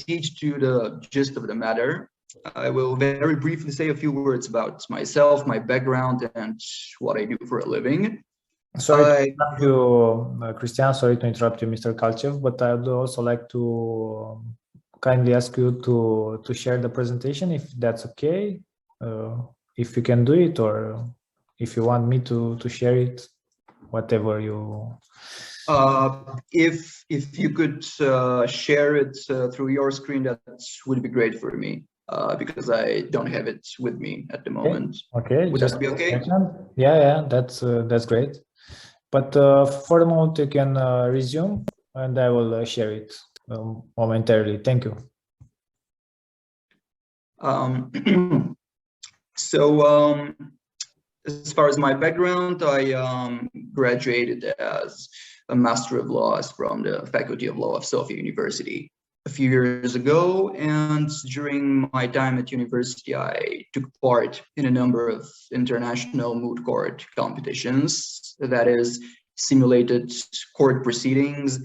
proceed to the gist of the matter, I will very briefly say a few words about myself, my background, and what I do for a living. Sorry to interrupt you, Kristian. Sorry to interrupt you, Mr. Kalchev, but I would also like to kindly ask you to share the presentation, if that's okay. If you can do it, or if you want me to share it, whatever you. If you could share it through your screen, that would be great for me, because I don't have it with me at the moment. Okay. Would that be okay? Yeah, that's great. But for the moment, you can resume, and I will share it momentarily. Thank you. As far as my background, I graduated as a Master of Laws from the Faculty of Law of Sofia University a few years ago, and during my time at university, I took part in a number of international moot court competitions, that is, simulated court proceedings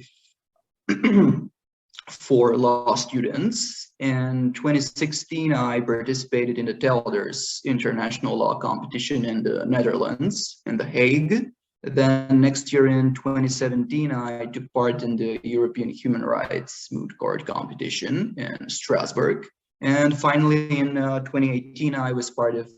for law students. In 2016, I participated in the Telders International Law Competition in the Netherlands, in The Hague. Then next year in 2017, I took part in the European Human Rights Moot Court competition in Strasbourg. And finally, in 2018, I was part of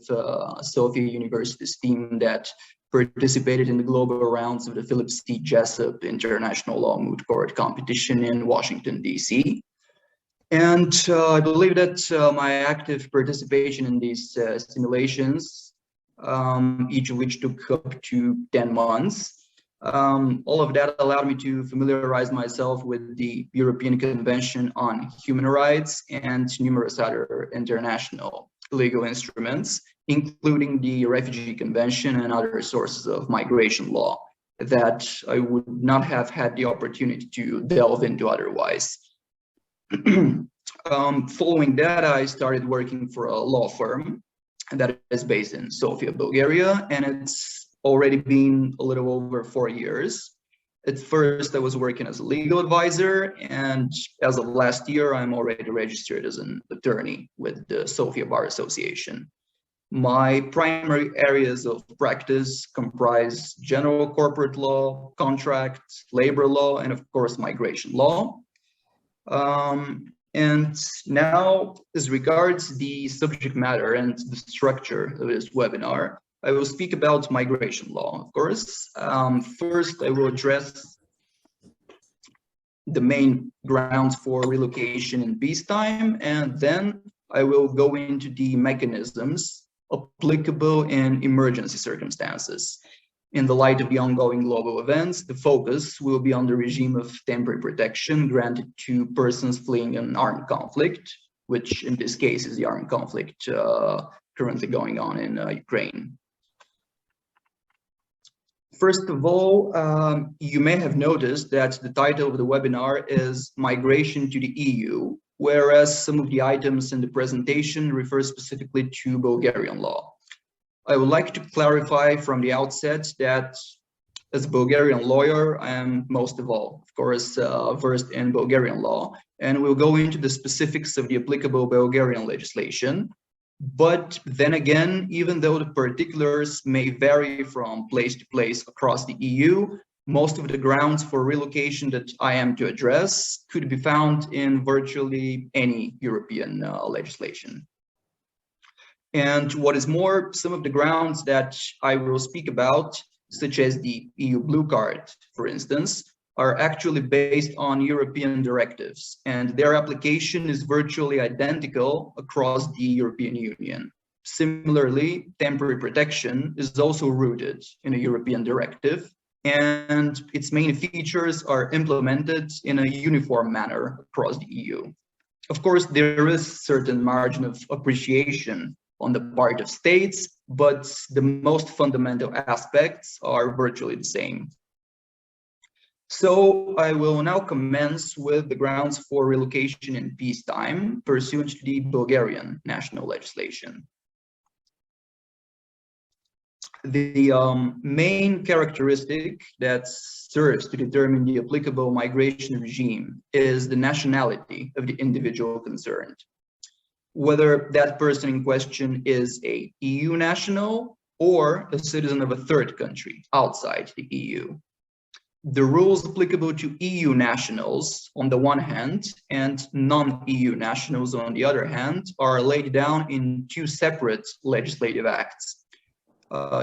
Sofia University's team that participated in the global rounds of the Philip C. Jessup International Law Moot Court competition in Washington, D.C. And I believe that my active participation in these simulations, each of which took up to 10 months, all of that allowed me to familiarize myself with the European Convention on Human Rights and numerous other international legal instruments, including the Refugee Convention and other sources of migration law that I would not have had the opportunity to delve into otherwise. Following that, I started working for a law firm that is based in Sofia, Bulgaria, and it's already been a little over 4 years. At first, I was working as a legal advisor, and as of last year, I'm already registered as an attorney with the Sofia Bar Association. My primary areas of practice comprise general corporate law, contract, labor law, and of course, migration law. And now, as regards the subject matter and the structure of this webinar, I will speak about migration law, of course. First, I will address the main grounds for relocation in peacetime, and then I will go into the mechanisms applicable in emergency circumstances. In the light of the ongoing global events, the focus will be on the regime of temporary protection granted to persons fleeing an armed conflict, which in this case is the armed conflict currently going on in Ukraine. First of all, you may have noticed that the title of the webinar is Migration to the EU, whereas some of the items in the presentation refer specifically to Bulgarian law. I would like to clarify from the outset that as a Bulgarian lawyer, I am most of all, of course, versed in Bulgarian law, and we'll go into the specifics of the applicable Bulgarian legislation. But then again, even though the particulars may vary from place to place across the EU, most of the grounds for relocation that I am to address could be found in virtually any European legislation. And what is more, some of the grounds that I will speak about, such as the EU Blue Card, for instance, are actually based on European directives, and their application is virtually identical across the European Union. Similarly, temporary protection is also rooted in a European directive, and its main features are implemented in a uniform manner across the EU. Of course, there is certain margin of appreciation on the part of states, but the most fundamental aspects are virtually the same. So I will now commence with the grounds for relocation in peacetime pursuant to the Bulgarian national legislation. The main characteristic that serves to determine the applicable migration regime is the nationality of the individual concerned. Whether that person in question is a EU national or a citizen of a third country outside the EU. The rules applicable to EU nationals on the one hand and non-EU nationals on the other hand are laid down in two separate legislative acts.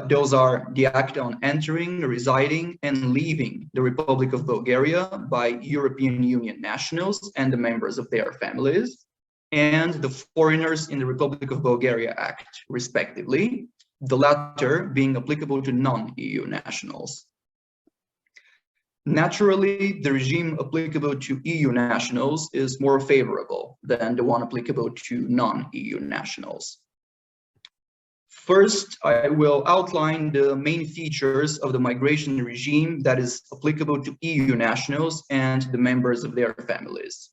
Those are the Act on Entering, Residing, and Leaving the Republic of Bulgaria by European Union nationals and the members of their families, and the Foreigners in the Republic of Bulgaria Act, respectively, the latter being applicable to non-EU nationals. Naturally, the regime applicable to EU nationals is more favorable than the one applicable to non-EU nationals. First, I will outline the main features of the migration regime that is applicable to EU nationals and the members of their families.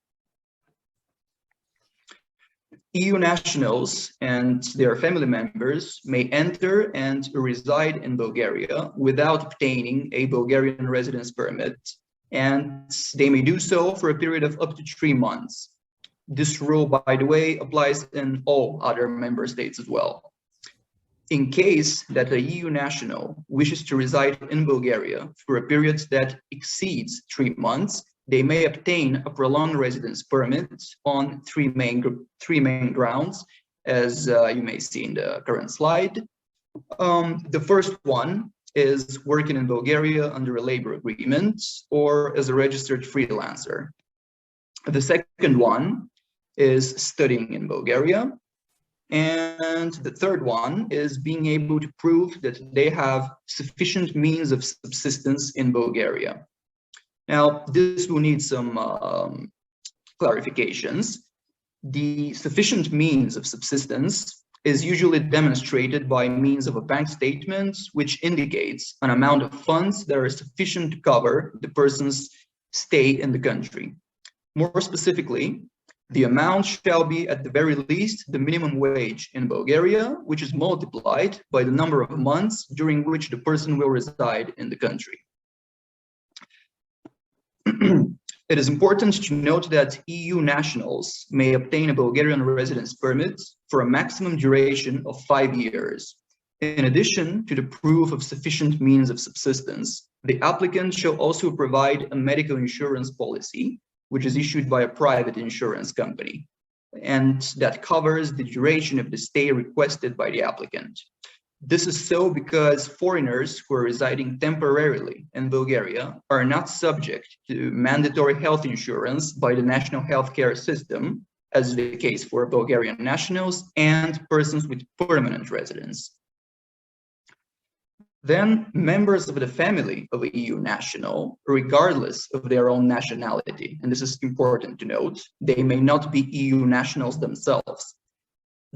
EU nationals and their family members may enter and reside in Bulgaria without obtaining a Bulgarian residence permit, and they may do so for a period of up to 3 months. This rule, by the way, applies in all other member states as well. In case that a EU national wishes to reside in Bulgaria for a period that exceeds 3 months, they may obtain a prolonged residence permit on three main grounds, as you may see in the current slide. The first one is working in Bulgaria under a labor agreement or as a registered freelancer. The second one is studying in Bulgaria. And the third one is being able to prove that they have sufficient means of subsistence in Bulgaria. Now, this will need some clarifications. The sufficient means of subsistence is usually demonstrated by means of a bank statement, which indicates an amount of funds that are sufficient to cover the person's stay in the country. More specifically, the amount shall be at the very least the minimum wage in Bulgaria, which is multiplied by the number of months during which the person will reside in the country. It is important to note that EU nationals may obtain a Bulgarian residence permit for a maximum duration of 5 years. In addition to the proof of sufficient means of subsistence, the applicant shall also provide a medical insurance policy, which is issued by a private insurance company, and that covers the duration of the stay requested by the applicant. This is so because foreigners who are residing temporarily in Bulgaria are not subject to mandatory health insurance by the national healthcare system, as is the case for Bulgarian nationals and persons with permanent residence. Then members of the family of an EU national, regardless of their own nationality, and this is important to note, they may not be EU nationals themselves.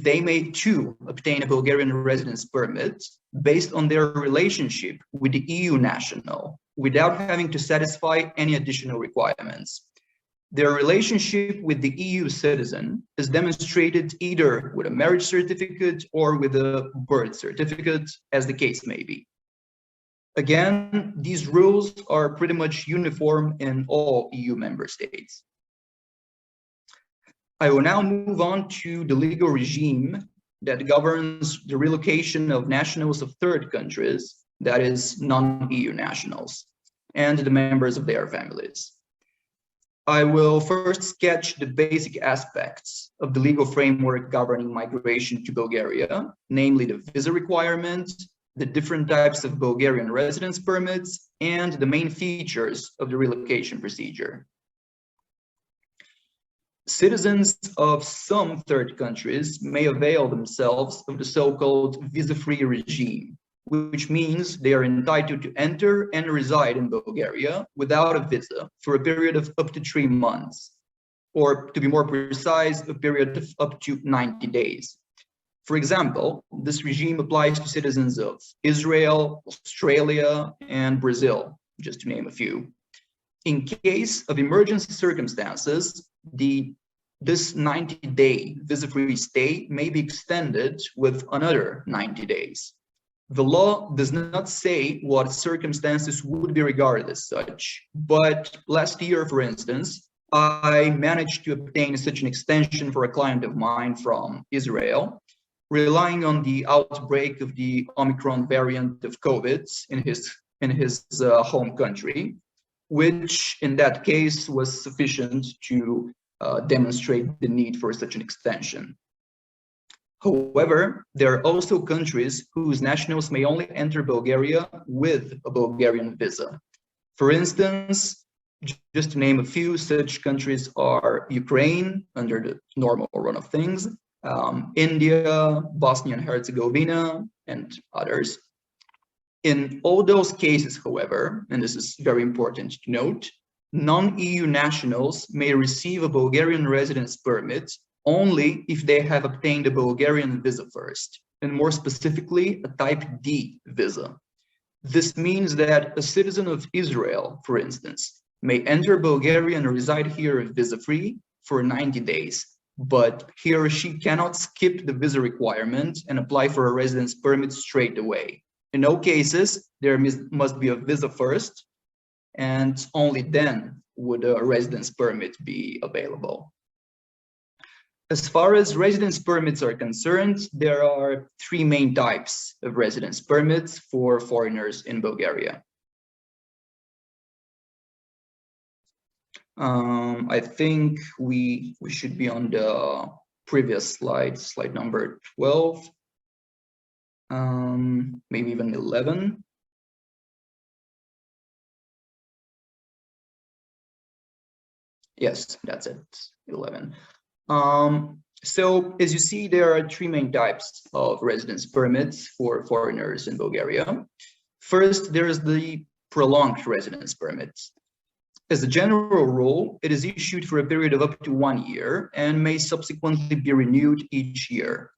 They may too obtain a Bulgarian residence permit based on their relationship with the EU national without having to satisfy any additional requirements. Their relationship with the EU citizen is demonstrated either with a marriage certificate or with a birth certificate, as the case may be. Again, these rules are pretty much uniform in all EU member states. I will now move on to the legal regime that governs the relocation of nationals of third countries, that is non-EU nationals, and the members of their families. I will first sketch the basic aspects of the legal framework governing migration to Bulgaria, namely the visa requirement, the different types of Bulgarian residence permits, and the main features of the relocation procedure. Citizens of some third countries may avail themselves of the so-called visa-free regime, which means they are entitled to enter and reside in Bulgaria without a visa for a period of up to 3 months, or to be more precise, a period of up to 90 days. For example, this regime applies to citizens of Israel, Australia, and Brazil, just to name a few. In case of emergency circumstances, this 90-day visa-free stay may be extended with another 90 days. The law does not say what circumstances would be regarded as such, but last year, for instance, I managed to obtain such an extension for a client of mine from Israel, relying on the outbreak of the Omicron variant of COVID in his home country, which in that case was sufficient to demonstrate the need for such an extension. However, there are also countries whose nationals may only enter Bulgaria with a Bulgarian visa. For instance, just to name a few, such countries are Ukraine, under the normal run of things, India, Bosnia and Herzegovina, and others. In all those cases, however, and this is very important to note, non-EU nationals may receive a Bulgarian residence permit only if they have obtained a Bulgarian visa first, and more specifically, a Type D visa. This means that a citizen of Israel, for instance, may enter Bulgaria and reside here visa-free for 90 days, but he or she cannot skip the visa requirement and apply for a residence permit straight away. In all cases, there must be a visa first, and only then would a residence permit be available. As far as residence permits are concerned, there are three main types of residence permits for foreigners in Bulgaria. I think we should be on the previous slide, slide number 12, maybe even 11. Yes, that's it, 11. So as you see, there are three main types of residence permits for foreigners in Bulgaria. First, there is the prolonged residence permit. As a general rule, it is issued for a period of up to 1 year and may subsequently be renewed each year.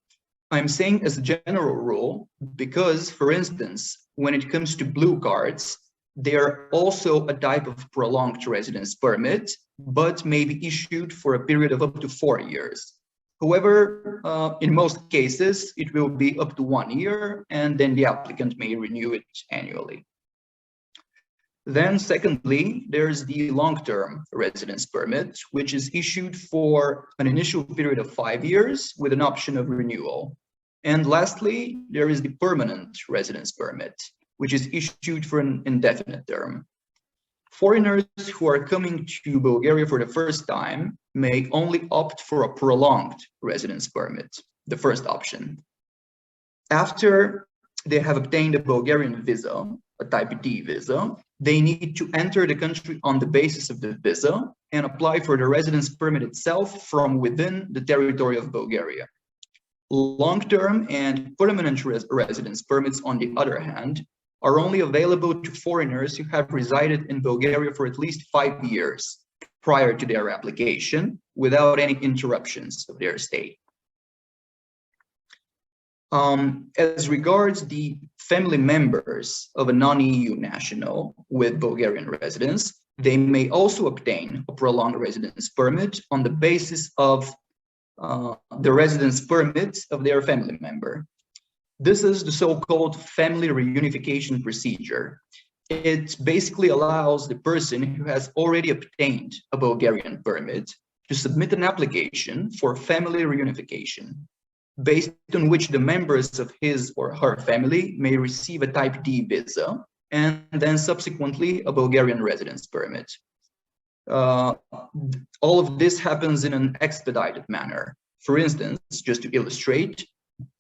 I'm saying as a general rule because, for instance, when it comes to blue cards, they are also a type of prolonged residence permit, but may be issued for a period of up to 4 years. However, in most cases, it will be up to 1 year, and then the applicant may renew it annually. Then secondly, there's the long-term residence permit, which is issued for an initial period of 5 years with an option of renewal. And lastly, there is the permanent residence permit, which is issued for an indefinite term. Foreigners who are coming to Bulgaria for the first time may only opt for a prolonged residence permit, the first option. After they have obtained a Bulgarian visa, a Type D visa, they need to enter the country on the basis of the visa and apply for the residence permit itself from within the territory of Bulgaria. Long-term and permanent residence permits, on the other hand, are only available to foreigners who have resided in Bulgaria for at least 5 years prior to their application, without any interruptions of their stay. As regards the family members of a non-EU national with Bulgarian residence, they may also obtain a prolonged residence permit on the basis of the residence permit of their family member. This is the so-called family reunification procedure. It basically allows the person who has already obtained a Bulgarian permit to submit an application for family reunification, based on which the members of his or her family may receive a Type D visa and then subsequently a Bulgarian residence permit. All of this happens in an expedited manner. For instance, just to illustrate,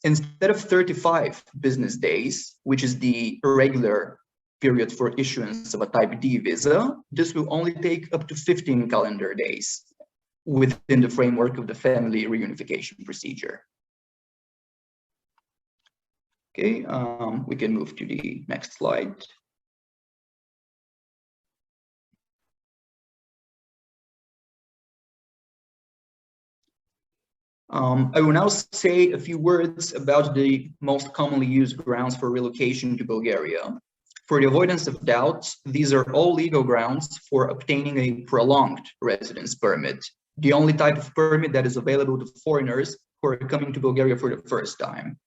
instead of 35 business days, which is the regular period for issuance of a Type D visa, this will only take up to 15 calendar days within the framework of the family reunification procedure. Okay, we can move to the next slide. I will now say a few words about the most commonly used grounds for relocation to Bulgaria. For the avoidance of doubt, these are all legal grounds for obtaining a prolonged residence permit, the only type of permit that is available to foreigners who are coming to Bulgaria for the first time.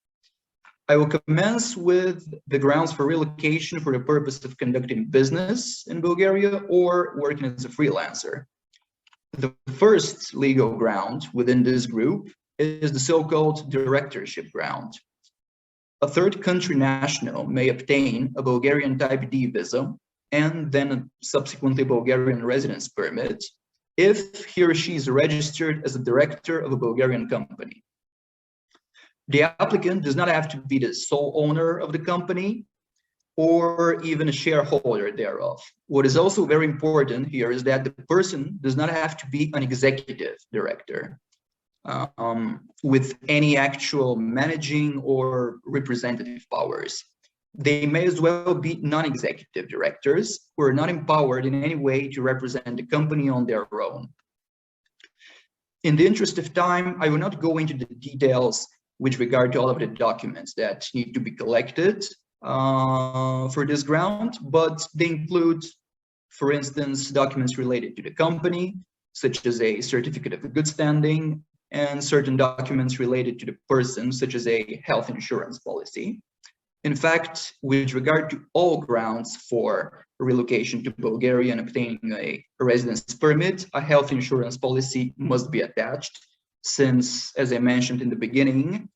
I will commence with the grounds for relocation for the purpose of conducting business in Bulgaria or working as a freelancer. The first legal ground within this group is the so-called Directorship Ground. A third country national may obtain a Bulgarian Type D visa and then subsequently Bulgarian residence permit if he or she is registered as a director of a Bulgarian company. The applicant does not have to be the sole owner of the company or even a shareholder thereof. What is also very important here is that the person does not have to be an executive director with any actual managing or representative powers. They may as well be non-executive directors who are not empowered in any way to represent the company on their own. In the interest of time, I will not go into the details with regard to all of the documents that need to be collected for this ground, but they include, for instance, documents related to the company, such as a certificate of good standing, and certain documents related to the person, such as a health insurance policy. In fact, with regard to all grounds for relocation to Bulgaria and obtaining a residence permit, a health insurance policy must be attached, since, as I mentioned in the beginning,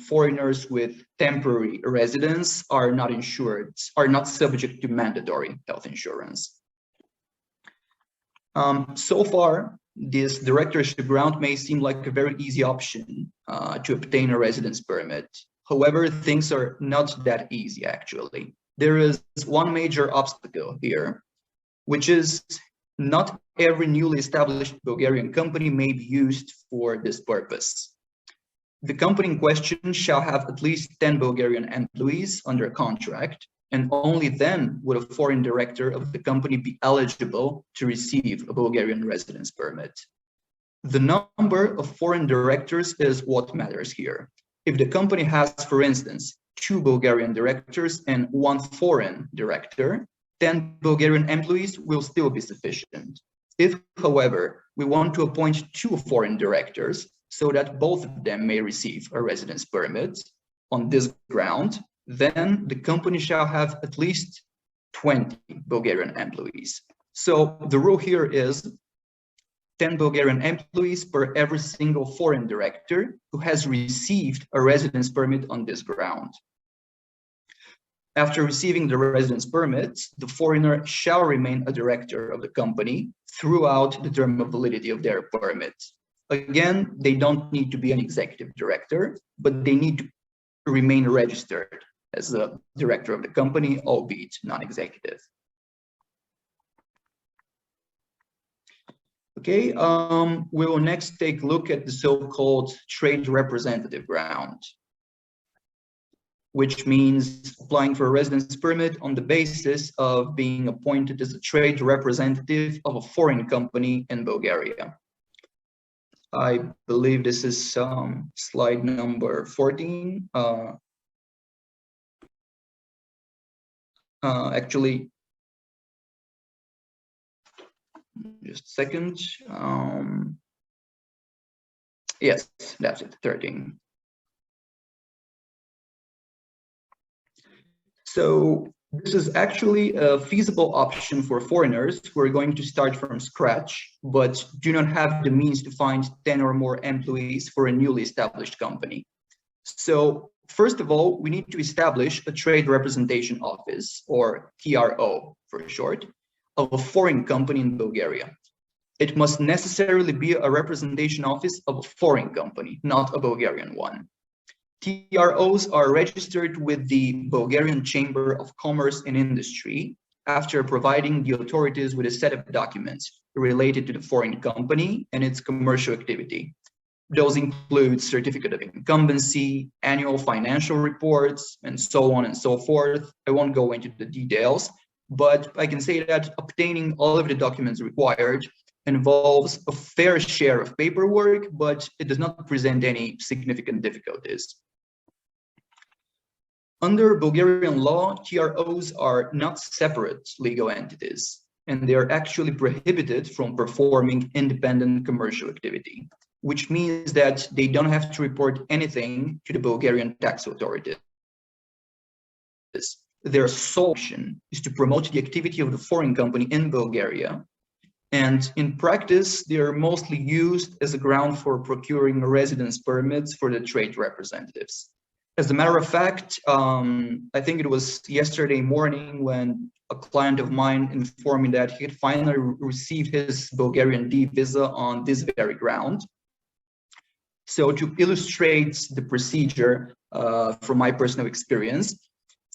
foreigners with temporary residence are not insured, are not subject to mandatory health insurance. So far, this directorship ground may seem like a very easy option to obtain a residence permit. However, things are not that easy, actually. There is one major obstacle here, which is not every newly established Bulgarian company may be used for this purpose. The company in question shall have at least 10 Bulgarian employees under contract, and only then would a foreign director of the company be eligible to receive a Bulgarian residence permit. The number of foreign directors is what matters here. If the company has, for instance, 2 Bulgarian directors and 1 foreign director, 10 Bulgarian employees will still be sufficient. If, however, we want to appoint 2 foreign directors so that both of them may receive a residence permit on this ground, then the company shall have at least 20 Bulgarian employees. So the rule here is 10 Bulgarian employees per every single foreign director who has received a residence permit on this ground. After receiving the residence permit, the foreigner shall remain a director of the company throughout the term of validity of their permit. Again, they don't need to be an executive director, but they need to remain registered as a director of the company, albeit non-executive. Okay, we will next take a look at the so-called trade representative ground, which means applying for a residence permit on the basis of being appointed as a trade representative of a foreign company in Bulgaria. I believe this is slide number 14. Actually, just a second. Yes, that's it, 13. So this is actually a feasible option for foreigners who are going to start from scratch, but do not have the means to find 10 or more employees for a newly established company. So first of all, we need to establish a trade representation office, or TRO for short, of a foreign company in Bulgaria. It must necessarily be a representation office of a foreign company, not a Bulgarian one. TROs are registered with the Bulgarian Chamber of Commerce and Industry after providing the authorities with a set of documents related to the foreign company and its commercial activity. Those include certificate of incumbency, annual financial reports, and so on and so forth. I won't go into the details, but I can say that obtaining all of the documents required involves a fair share of paperwork, but it does not present any significant difficulties. Under Bulgarian law, TROs are not separate legal entities, and they are actually prohibited from performing independent commercial activity. which means that they don't have to report anything to the Bulgarian tax authorities. Their sole mission is to promote the activity of the foreign company in Bulgaria. And in practice, they are mostly used as a ground for procuring residence permits for the trade representatives. As a matter of fact, I think it was yesterday morning when a client of mine informed me that he had finally received his Bulgarian D visa on this very ground. So to illustrate the procedure from my personal experience,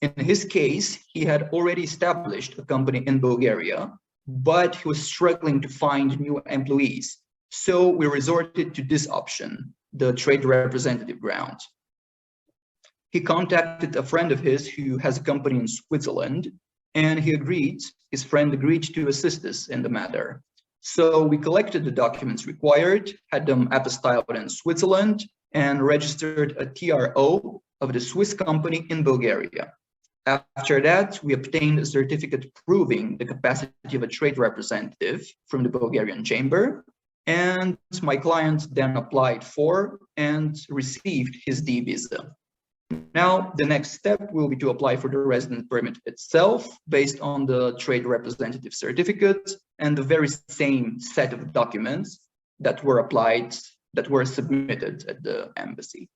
in his case, he had already established a company in Bulgaria, but he was struggling to find new employees. So we resorted to this option, the trade representative ground. He contacted a friend of his who has a company in Switzerland, and his friend agreed to assist us in the matter. So we collected the documents required, had them apostilled in Switzerland, and registered a TRO of the Swiss company in Bulgaria. After that, we obtained a certificate proving the capacity of a trade representative from the Bulgarian chamber, and my client then applied for and received his D visa. Now, the next step will be to apply for the residence permit itself based on the trade representative certificate and the very same set of documents that were submitted at the embassy.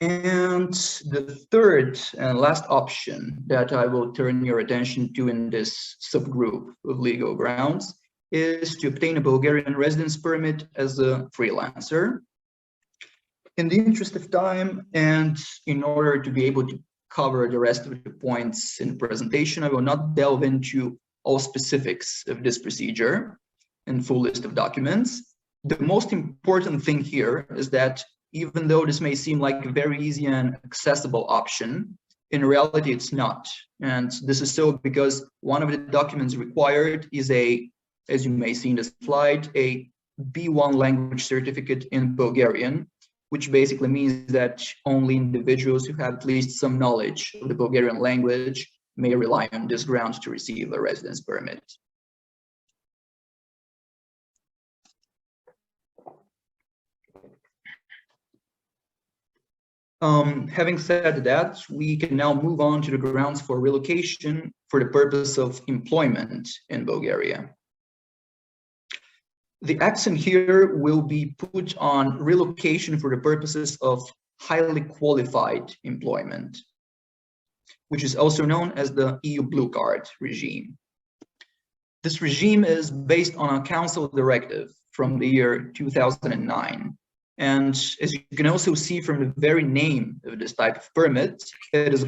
And the third and last option that I will turn your attention to in this subgroup of legal grounds is to obtain a Bulgarian residence permit as a freelancer. In the interest of time and in order to be able to cover the rest of the points in the presentation, I will not delve into all specifics of this procedure and full list of documents. The most important thing here is that even though this may seem like a very easy and accessible option, in reality it's not. And this is so because one of the documents required is as you may see in the slide, a B1 language certificate in Bulgarian, which basically means that only individuals who have at least some knowledge of the Bulgarian language may rely on this ground to receive a residence permit. Having said that, we can now move on to the grounds for relocation for the purpose of employment in Bulgaria. The accent here will be put on relocation for the purposes of highly qualified employment, which is also known as the EU Blue Card regime. This regime is based on a Council directive from the year 2009. And as you can also see from the very name of this type of permit, it is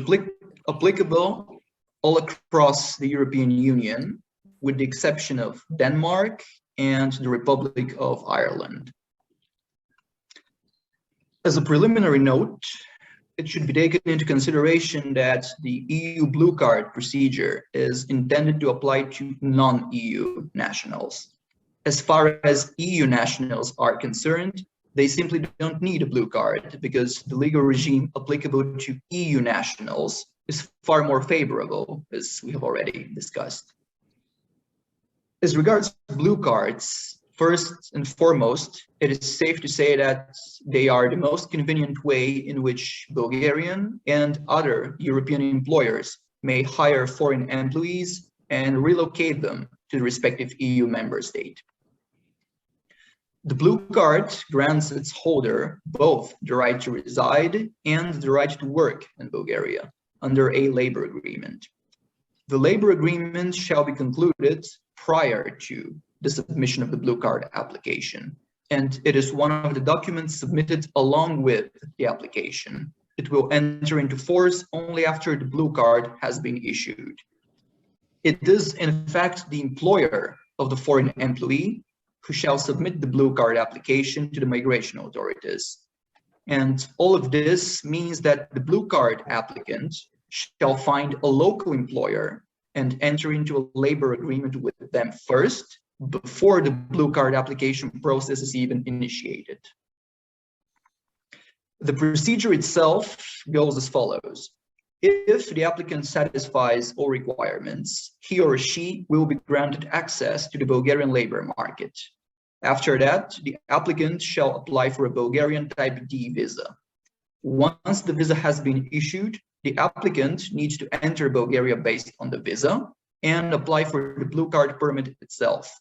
applicable all across the European Union, with the exception of Denmark and the Republic of Ireland. As a preliminary note, it should be taken into consideration that the EU Blue Card procedure is intended to apply to non-EU nationals. As far as EU nationals are concerned, they simply don't need a blue card because the legal regime applicable to EU nationals is far more favorable, as we have already discussed. As regards blue cards, first and foremost, it is safe to say that they are the most convenient way in which Bulgarian and other European employers may hire foreign employees and relocate them to the respective EU member state. The blue card grants its holder both the right to reside and the right to work in Bulgaria under a labor agreement. The labor agreement shall be concluded prior to the submission of the blue card application, and it is one of the documents submitted along with the application. It will enter into force only after the blue card has been issued. It is, in fact, the employer of the foreign employee who shall submit the blue card application to the migration authorities. And all of this means that the blue card applicant shall find a local employer and enter into a labor agreement with them first, before the blue card application process is even initiated. The procedure itself goes as follows. If the applicant satisfies all requirements, he or she will be granted access to the Bulgarian labor market. After that, the applicant shall apply for a Bulgarian Type D visa. Once the visa has been issued, the applicant needs to enter Bulgaria based on the visa and apply for the blue card permit itself.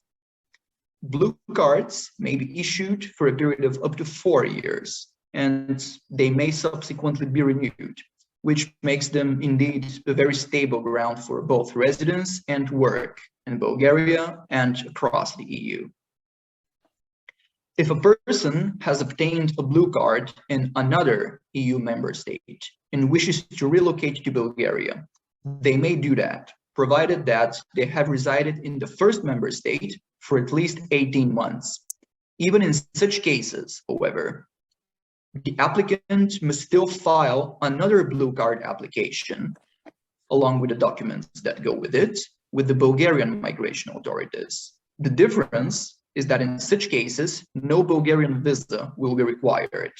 Blue cards may be issued for a period of up to 4 years, and they may subsequently be renewed, which makes them indeed a very stable ground for both residence and work in Bulgaria and across the EU. If a person has obtained a blue card in another EU member state and wishes to relocate to Bulgaria, they may do that, provided that they have resided in the first member state for at least 18 months. Even in such cases, however, the applicant must still file another blue card application, along with the documents that go with it, with the Bulgarian migration authorities. The difference is that in such cases, no Bulgarian visa will be required,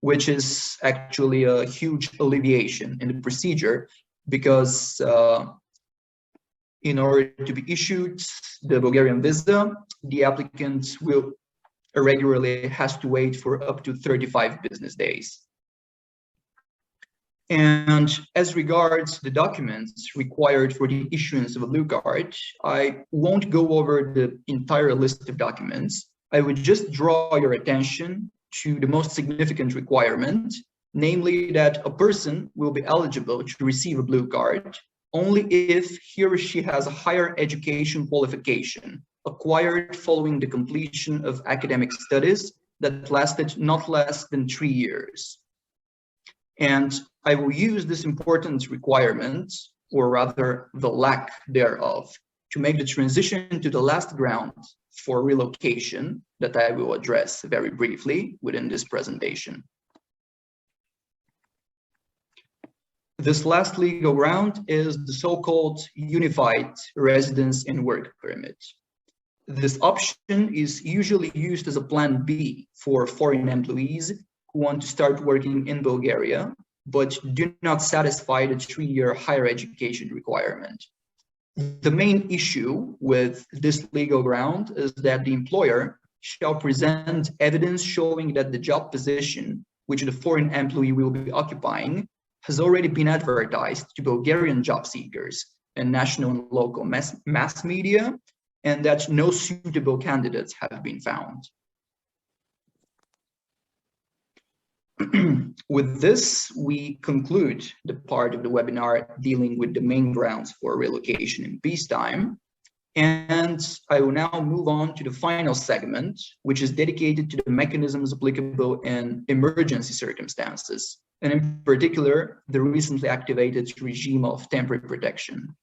which is actually a huge alleviation in the procedure, because in order to be issued the Bulgarian visa, the applicant will regularly has to wait for up to 35 business days. And as regards the documents required for the issuance of a blue card, I won't go over the entire list of documents. I would just draw your attention to the most significant requirement, namely that a person will be eligible to receive a blue card only if he or she has a higher education qualification acquired following the completion of academic studies that lasted not less than 3 years. And I will use this important requirement, or rather the lack thereof, to make the transition to the last ground for relocation that I will address very briefly within this presentation. This last legal ground is the so-called unified residence and work permit. This option is usually used as a plan B for foreign employees who want to start working in Bulgaria, but do not satisfy the 3-year higher education requirement. The main issue with this legal ground is that the employer shall present evidence showing that the job position which the foreign employee will be occupying has already been advertised to Bulgarian job seekers in national and local mass media, and that no suitable candidates have been found. With this, we conclude the part of the webinar dealing with the main grounds for relocation in peacetime. And I will now move on to the final segment, which is dedicated to the mechanisms applicable in emergency circumstances, and in particular, the recently activated regime of temporary protection.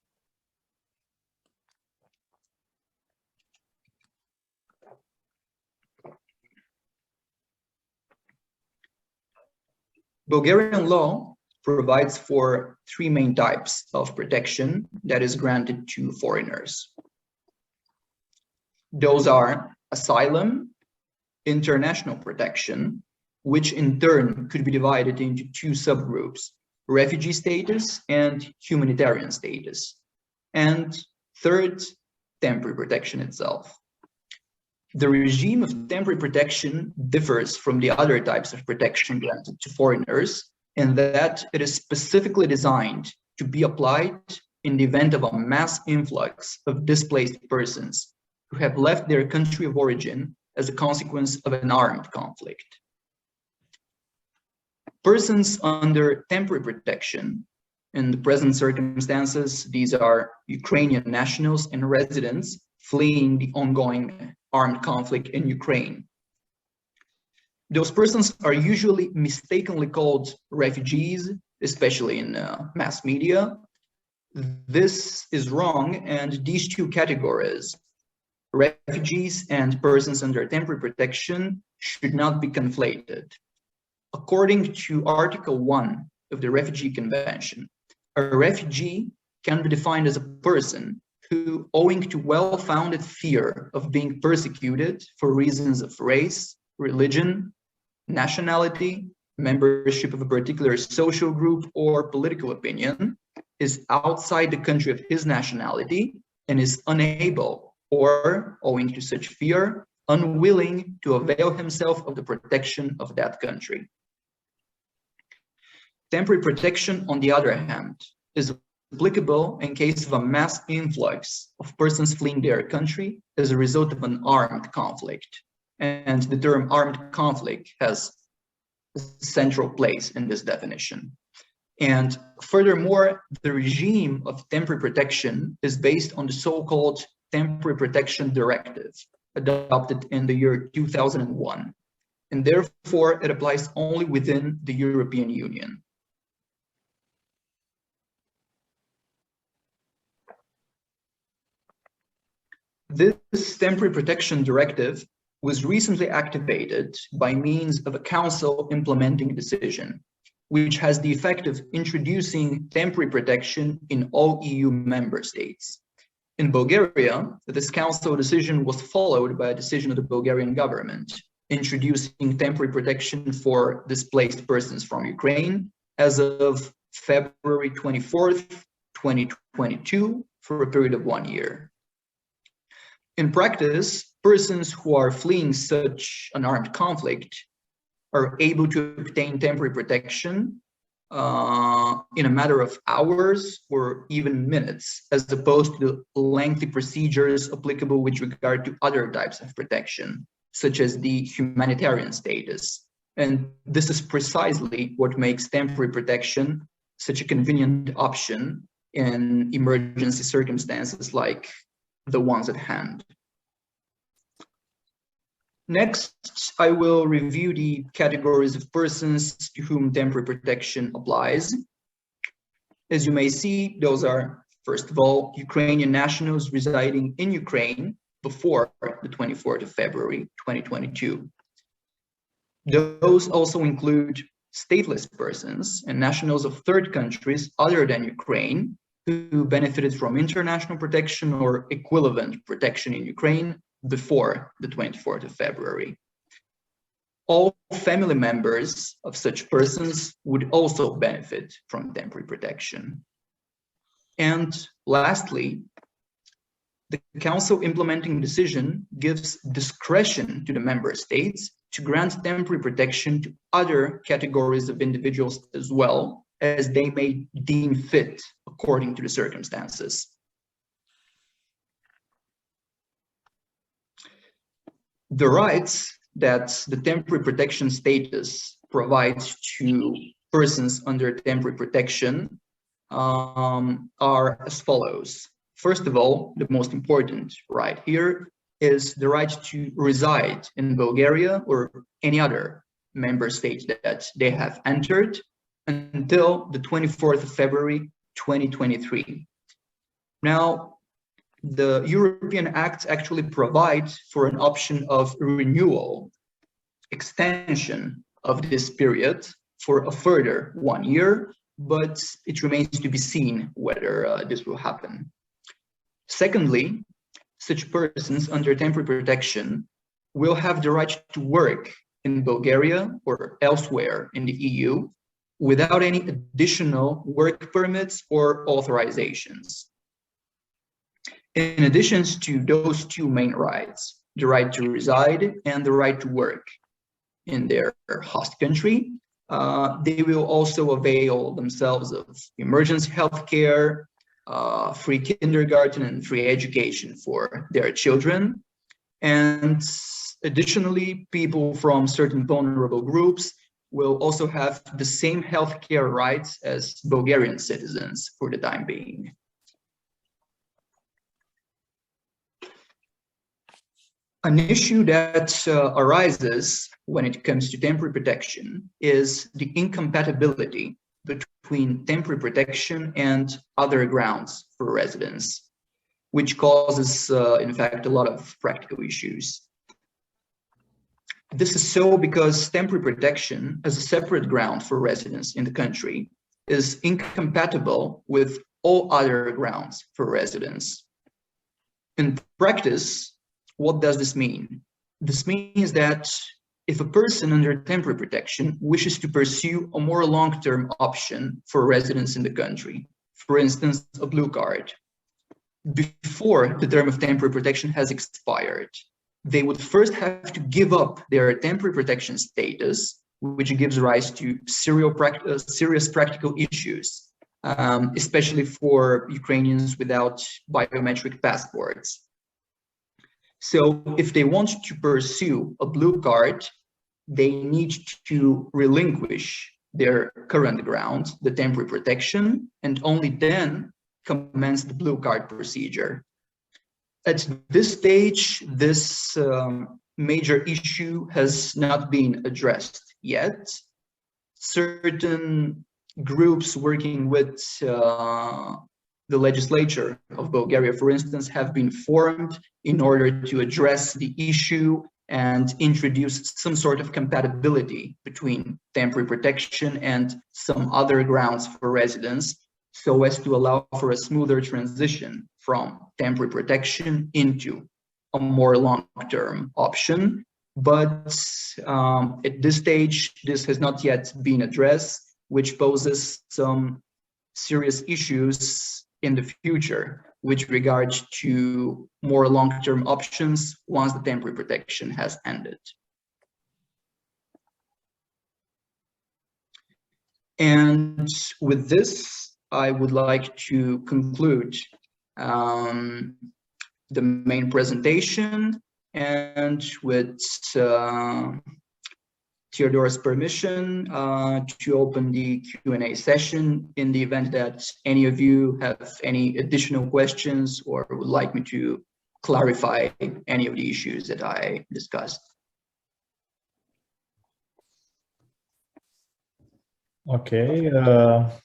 Bulgarian law provides for 3 main types of protection that is granted to foreigners. Those are asylum, international protection, which in turn could be divided into 2 subgroups, refugee status and humanitarian status, and third, temporary protection itself. The regime of temporary protection differs from the other types of protection granted to foreigners in that it is specifically designed to be applied in the event of a mass influx of displaced persons who have left their country of origin as a consequence of an armed conflict. Persons under temporary protection, in the present circumstances, these are Ukrainian nationals and residents fleeing the ongoing armed conflict in Ukraine. Those persons are usually mistakenly called refugees, especially in mass media. This is wrong, and these 2 categories, refugees and persons under temporary protection, should not be conflated. According to Article 1 of the Refugee Convention, a refugee can be defined as a person who, owing to well-founded fear of being persecuted for reasons of race, religion, nationality, membership of a particular social group, or political opinion, is outside the country of his nationality and is unable, or owing to such fear, unwilling to avail himself of the protection of that country. Temporary protection, on the other hand, is applicable in case of a mass influx of persons fleeing their country as a result of an armed conflict. And the term armed conflict has a central place in this definition. And furthermore, the regime of temporary protection is based on the so-called Temporary Protection Directive, adopted in the year 2001. And therefore, it applies only within the European Union. This Temporary Protection Directive was recently activated by means of a Council implementing decision, which has the effect of introducing temporary protection in all EU member states. In Bulgaria, this Council decision was followed by a decision of the Bulgarian government, introducing temporary protection for displaced persons from Ukraine as of February 24th, 2022, for a period of 1 year. In practice, persons who are fleeing such an armed conflict are able to obtain temporary protection in a matter of hours or even minutes, as opposed to the lengthy procedures applicable with regard to other types of protection, such as the humanitarian status. And this is precisely what makes temporary protection such a convenient option in emergency circumstances like the ones at hand. Next, I will review the categories of persons to whom temporary protection applies. As you may see, those are, first of all, Ukrainian nationals residing in Ukraine before the 24th of February, 2022. Those also include stateless persons and nationals of third countries other than Ukraine who benefited from international protection or equivalent protection in Ukraine before the 24th of February. All family members of such persons would also benefit from temporary protection. And lastly, the Council implementing decision gives discretion to the member states to grant temporary protection to other categories of individuals as well, as they may deem fit according to the circumstances. The rights that the temporary protection status provides to persons under temporary protection are as follows. First of all, the most important right here is the right to reside in Bulgaria or any other member state that they have entered until the 24th of February, 2023. Now, the European Act actually provides for an option of renewal, extension of this period for a further 1 year, but it remains to be seen whether this will happen. Secondly, such persons under temporary protection will have the right to work in Bulgaria or elsewhere in the EU without any additional work permits or authorizations. In addition to those two main rights, the right to reside and the right to work in their host country, they will also avail themselves of emergency health care, free kindergarten and free education for their children. And additionally, people from certain vulnerable groups will also have the same healthcare rights as Bulgarian citizens for the time being. An issue that arises when it comes to temporary protection is the incompatibility between temporary protection and other grounds for residence, which causes, in fact, a lot of practical issues. This is so because temporary protection as a separate ground for residence in the country is incompatible with all other grounds for residence. In practice, what does this mean? This means that if a person under temporary protection wishes to pursue a more long-term option for residence in the country, for instance, a blue card, before the term of temporary protection has expired, they would first have to give up their temporary protection status, which gives rise to serious practical issues, especially for Ukrainians without biometric passports. So if they want to pursue a blue card, they need to relinquish their current ground, the temporary protection, and only then commence the blue card procedure. At this stage, this major issue has not been addressed yet. Certain groups working with the legislature of Bulgaria, for instance, have been formed in order to address the issue and introduce some sort of compatibility between temporary protection and some other grounds for residence, so as to allow for a smoother transition from temporary protection into a more long-term option. But at this stage, this has not yet been addressed, which poses some serious issues in the future with regards to more long-term options once the temporary protection has ended. And with this, I would like to conclude the main presentation, and with Theodore's permission, to open the Q&A session in the event that any of you have any additional questions or would like me to clarify any of the issues that I discussed. Okay,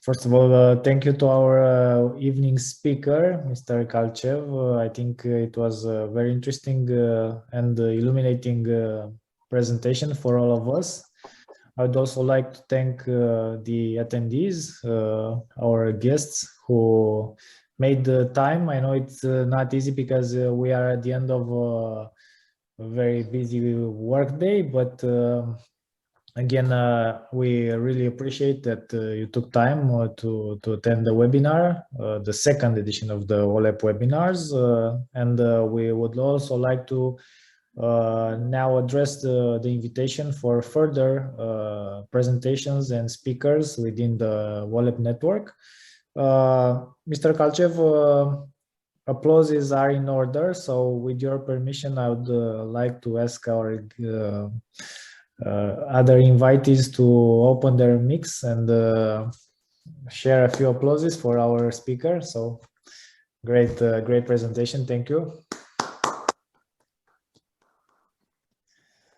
first of all, thank you to our evening speaker, Mr. Kalchev. I think it was a very interesting and illuminating presentation for all of us. I would also like to thank the attendees, our guests who made the time. I know it's not easy because we are at the end of a very busy work day, but again, we really appreciate that you took time to attend the webinar, the second edition of the OLEP webinars. And we would also like to now address the invitation for further presentations and speakers within the OLEP network. Mr. Kalchev, applauses are in order. So with your permission, I would like to ask our other invitees to open their mics and share a few applauses for our speaker. So great, great presentation. Thank you.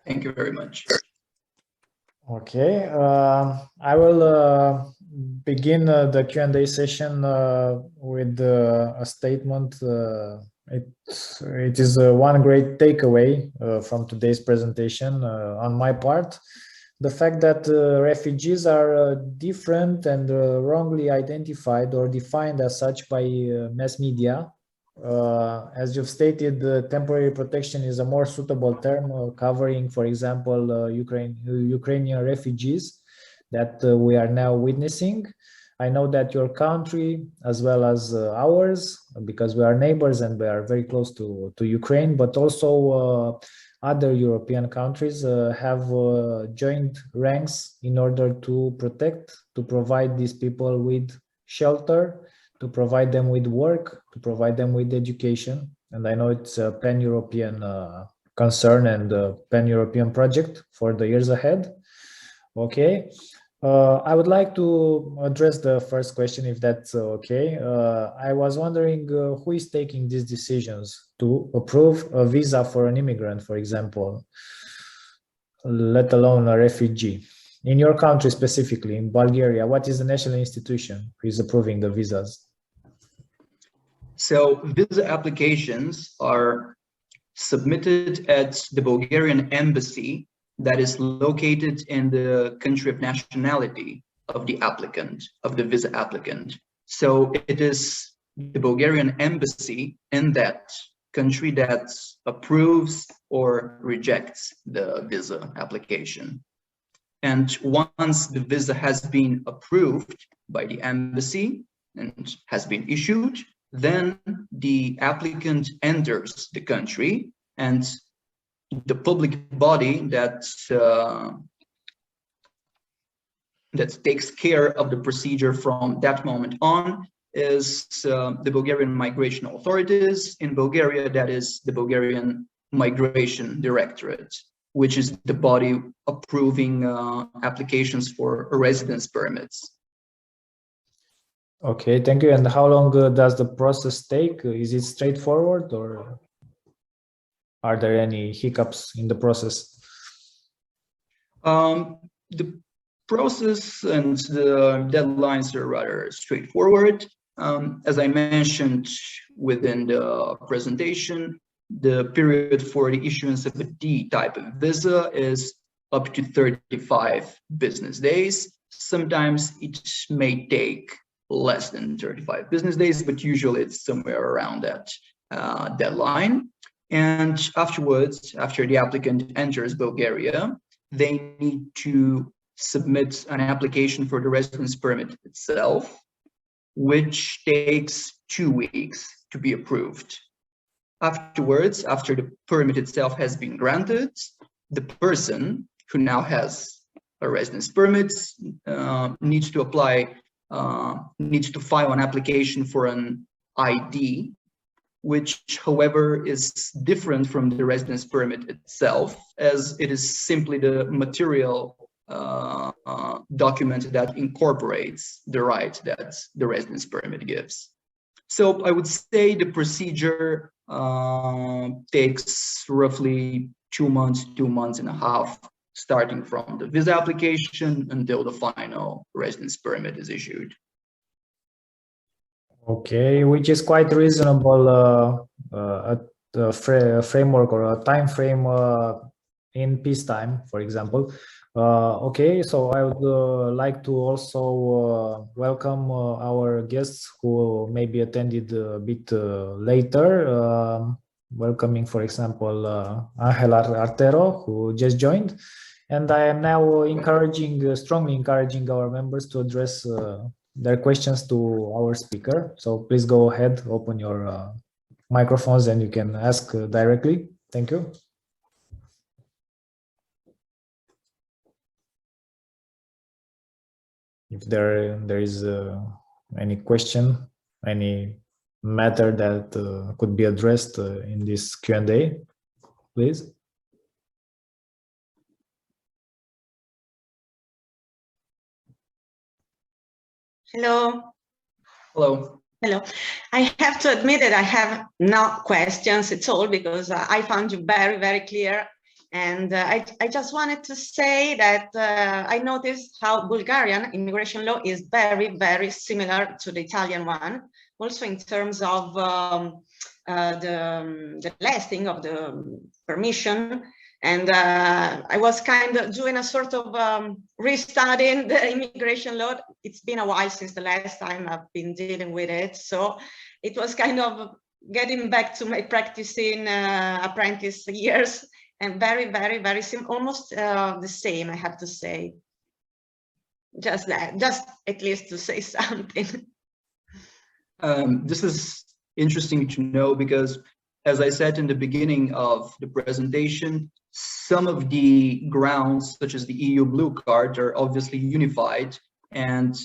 Thank you very much. Okay, I will begin the Q&A session with a statement. It is one great takeaway from today's presentation on my part. The fact that refugees are different and wrongly identified or defined as such by mass media. As you've stated, temporary protection is a more suitable term covering, for example, Ukrainian refugees that we are now witnessing. I know that your country, as well as ours, because we are neighbors and we are very close to Ukraine, but also other European countries have joined ranks in order to protect, to provide these people with shelter, to provide them with work, to provide them with education. And I know it's a pan-European concern and a pan-European project for the years ahead. Okay. I would like to address the first question, if that's okay. I was wondering who is taking these decisions to approve a visa for an immigrant, for example, let alone a refugee. In your country specifically, in Bulgaria, what is the national institution who is approving the visas? So visa applications are submitted at the Bulgarian embassy that is located in the country of nationality of the applicant, of the visa applicant. So it is the Bulgarian embassy in that country that approves or rejects the visa application. And once the visa has been approved by the embassy and has been issued, then the applicant enters the country and the public body that takes care of the procedure from that moment on is the Bulgarian migration authorities. In Bulgaria, that is the Bulgarian Migration Directorate, which is the body approving applications for residence permits. Okay, thank you. And how long does the process take? Is it straightforward, or are there any hiccups in the process? The process and the deadlines are rather straightforward. As I mentioned within the presentation, the period for the issuance of a D type of visa is up to 35 business days. Sometimes it may take less than 35 business days, but usually it's somewhere around that deadline. And afterwards, after the applicant enters Bulgaria, they need to submit an application for the residence permit itself, which takes 2 weeks to be approved. Afterwards, after the permit itself has been granted, the person who now has a residence permit needs to file an application for an ID, which, however, is different from the residence permit itself, as it is simply the material document that incorporates the right that the residence permit gives. So I would say the procedure takes roughly 2 months, 2.5 months, starting from the visa application until the final residence permit is issued. Okay, which is quite reasonable framework or a time frame in peacetime, for example. Okay, so I would like to also welcome our guests who maybe attended a bit later. Welcoming, for example, Angel Artero, who just joined. And I am now strongly encouraging our members to address their questions to our speaker. So please go ahead, open your microphones, and you can ask directly. Thank you. If there is any question, any matter that could be addressed in this Q&A, please. Hello. Hello. Hello. I have to admit that I have no questions at all, because I found you very, very clear. And I just wanted to say that I noticed how Bulgarian immigration law is very, very similar to the Italian one, also in terms of the lasting of the permission. And I was kind of doing a sort of restudying the immigration law. It's been a while since the last time I've been dealing with it. So it was kind of getting back to my practicing apprentice years, and very, very, very simple, almost the same, I have to say. Just at least to say something. This is interesting to know, because as I said in the beginning of the presentation, some of the grounds, such as the EU blue card, are obviously unified and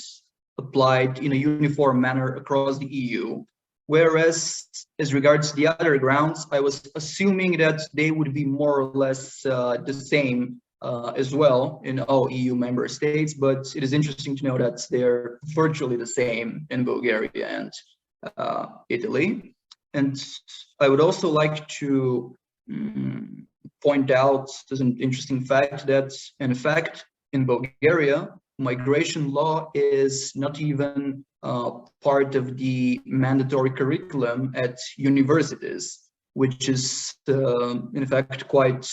applied in a uniform manner across the EU. Whereas, as regards the other grounds, I was assuming that they would be more or less the same as well in all EU member states, but it is interesting to know that they're virtually the same in Bulgaria and Italy. And I would also like to point out, there's an interesting fact that, in fact, in Bulgaria, migration law is not even part of the mandatory curriculum at universities, which is, in fact, quite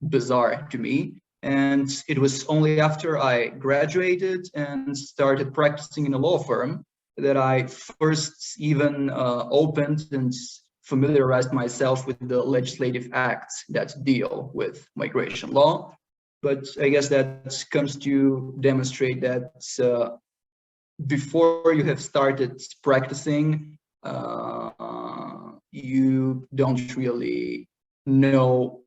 bizarre to me. And it was only after I graduated and started practicing in a law firm that I first even opened and familiarized myself with the legislative acts that deal with migration law. But I guess that comes to demonstrate that before you have started practicing, you don't really know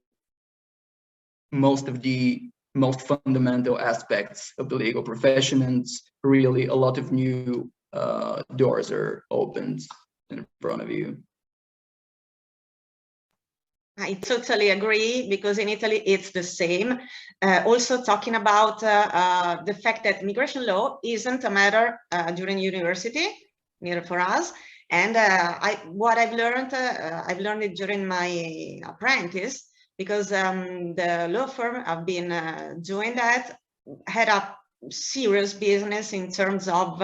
most of the most fundamental aspects of the legal profession, and really a lot of new doors are opened in front of you. I totally agree, because in Italy it's the same. Also talking about the fact that immigration law isn't a matter during university, neither for us. And what I've learned it during my apprentice, because the law firm I've been doing that had a serious business in terms of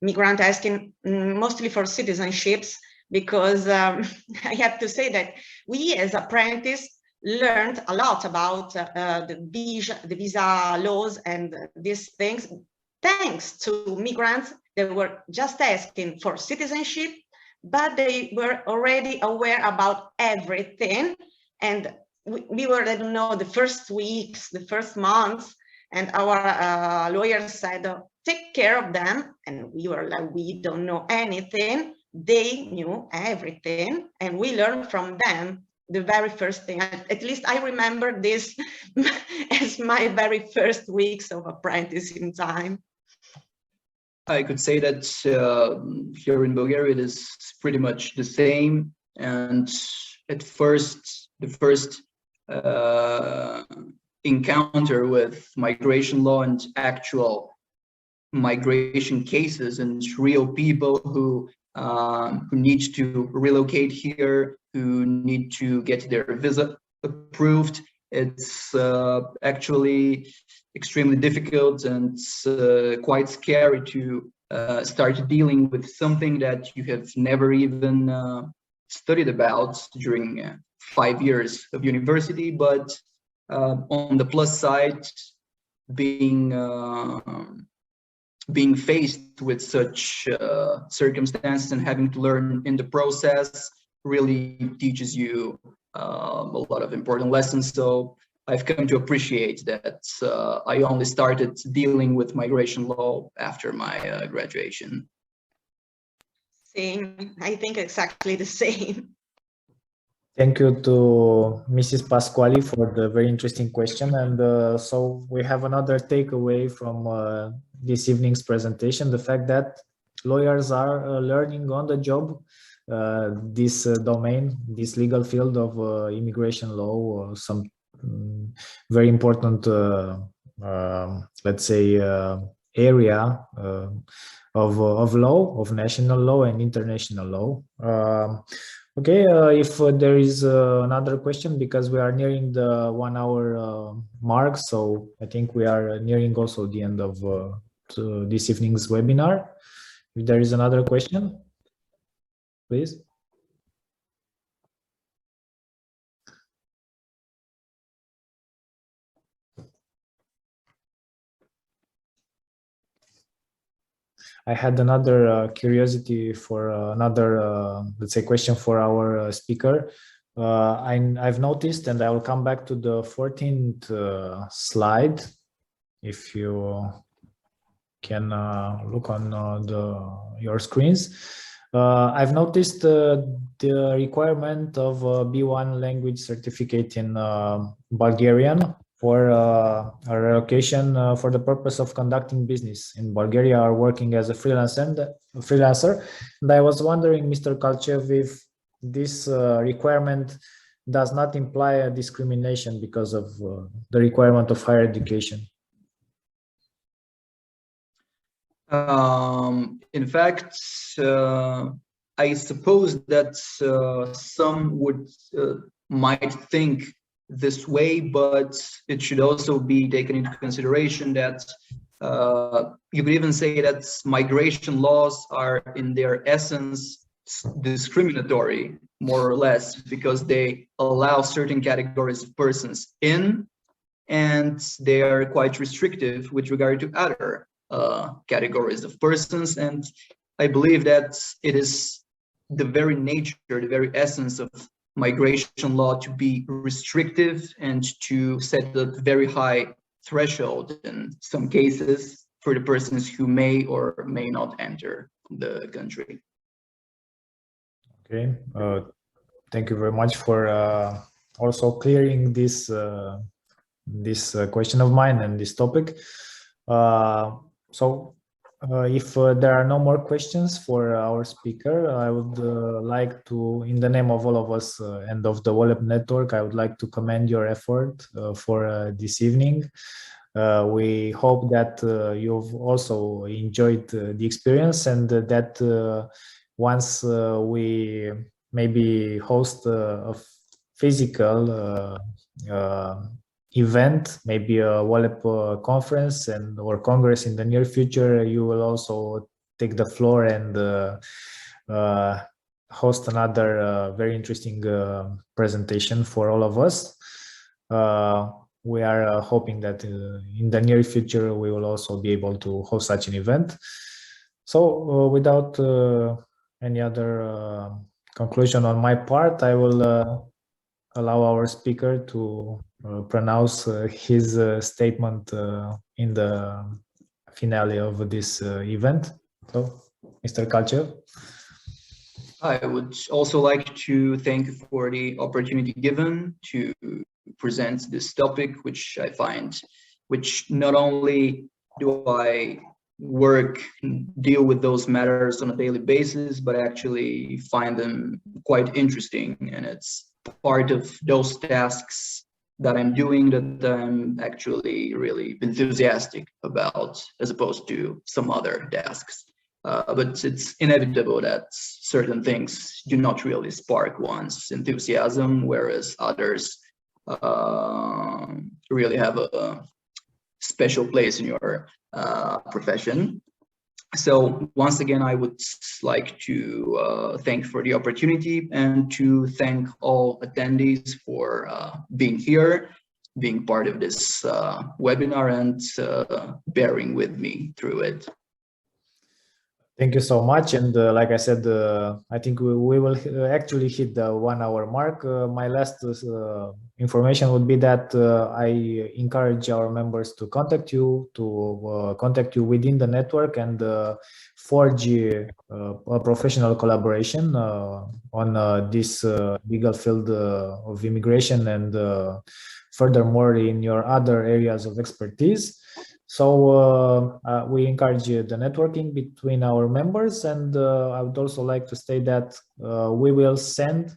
migrant asking, mostly for citizenships, because I have to say that we as apprentices learned a lot about the visa laws and these things, thanks to migrants that were just asking for citizenship, but they were already aware about everything. And we were, I don't know, the first weeks, the first months, and our lawyers said, take care of them. And we were like, we don't know anything. They knew everything, and we learned from them the very first thing. At least I remember this as my very first weeks of apprenticing time. I could say that here in Bulgaria it is pretty much the same. And at first, the first encounter with migration law and actual migration cases and real people who need to relocate here, who need to get their visa approved. It's actually extremely difficult and quite scary to start dealing with something that you have never even studied about during 5 years of university. But on the plus side, being faced with such circumstances and having to learn in the process really teaches you a lot of important lessons. So I've come to appreciate that I only started dealing with migration law after my graduation. Same, I think exactly the same. Thank you to Mrs. Pasquali for the very interesting question. And so we have another takeaway from this evening's presentation, the fact that lawyers are learning on the job this domain, this legal field of immigration law, some very important, let's say, area of law, of national law and international law. Okay, if there is another question, because we are nearing the 1 hour mark, so I think we are nearing also the end of this evening's webinar. If there is another question, please. I had another curiosity for another, let's say, question for our speaker. I've noticed, and I will come back to the 14th slide, if you can look on your screens. I've noticed the requirement of B1 language certificate in Bulgarian for a relocation for the purpose of conducting business in Bulgaria or working as a freelancer. And I was wondering, Mr. Kalchev, if this requirement does not imply a discrimination because of the requirement of higher education. In fact, I suppose that some might think this way, but it should also be taken into consideration that you could even say that migration laws are in their essence discriminatory, more or less, because they allow certain categories of persons in, and they are quite restrictive with regard to other categories of persons. And I believe that it is the very nature, the very essence of migration law to be restrictive and to set a very high threshold in some cases for the persons who may or may not enter the country. Okay, thank you very much for also clearing this this question of mine and this topic. If there are no more questions for our speaker, I would like to, in the name of all of us and of the WALEP network, I would like to commend your effort for this evening. We hope that you've also enjoyed the experience, and that once we maybe host a physical event, maybe a WALEP conference or congress in the near future, you will also take the floor and host another very interesting presentation for all of us. We are hoping that in the near future we will also be able to host such an event. So without any other conclusion on my part, I will allow our speaker to pronounce his statement in the finale of this event. So, Mr. Kalchev. I would also like to thank you for the opportunity given to present this topic, which not only do I work and deal with those matters on a daily basis, but actually find them quite interesting, and it's part of those tasks that I'm doing that I'm actually really enthusiastic about, as opposed to some other tasks. But it's inevitable that certain things do not really spark one's enthusiasm, whereas others really have a special place in your profession. So once again, I would like to thank for the opportunity and to thank all attendees for being here, being part of this webinar, and bearing with me through it. Thank you so much. And like I said, I think we will actually hit the 1 hour mark. My last information would be that I encourage our members to contact you within the network and forge a professional collaboration on this legal field of immigration, and furthermore in your other areas of expertise. So we encourage the networking between our members, and I would also like to state that we will send,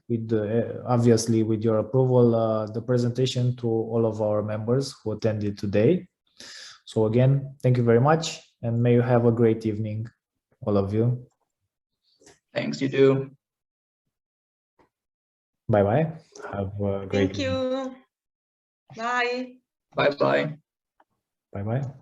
obviously with your approval, the presentation to all of our members who attended today. So again, thank you very much, and may you have a great evening, all of you. Thanks, you too. Bye-bye. Have a great evening. Thank you. Bye. Bye-bye. Bye-bye.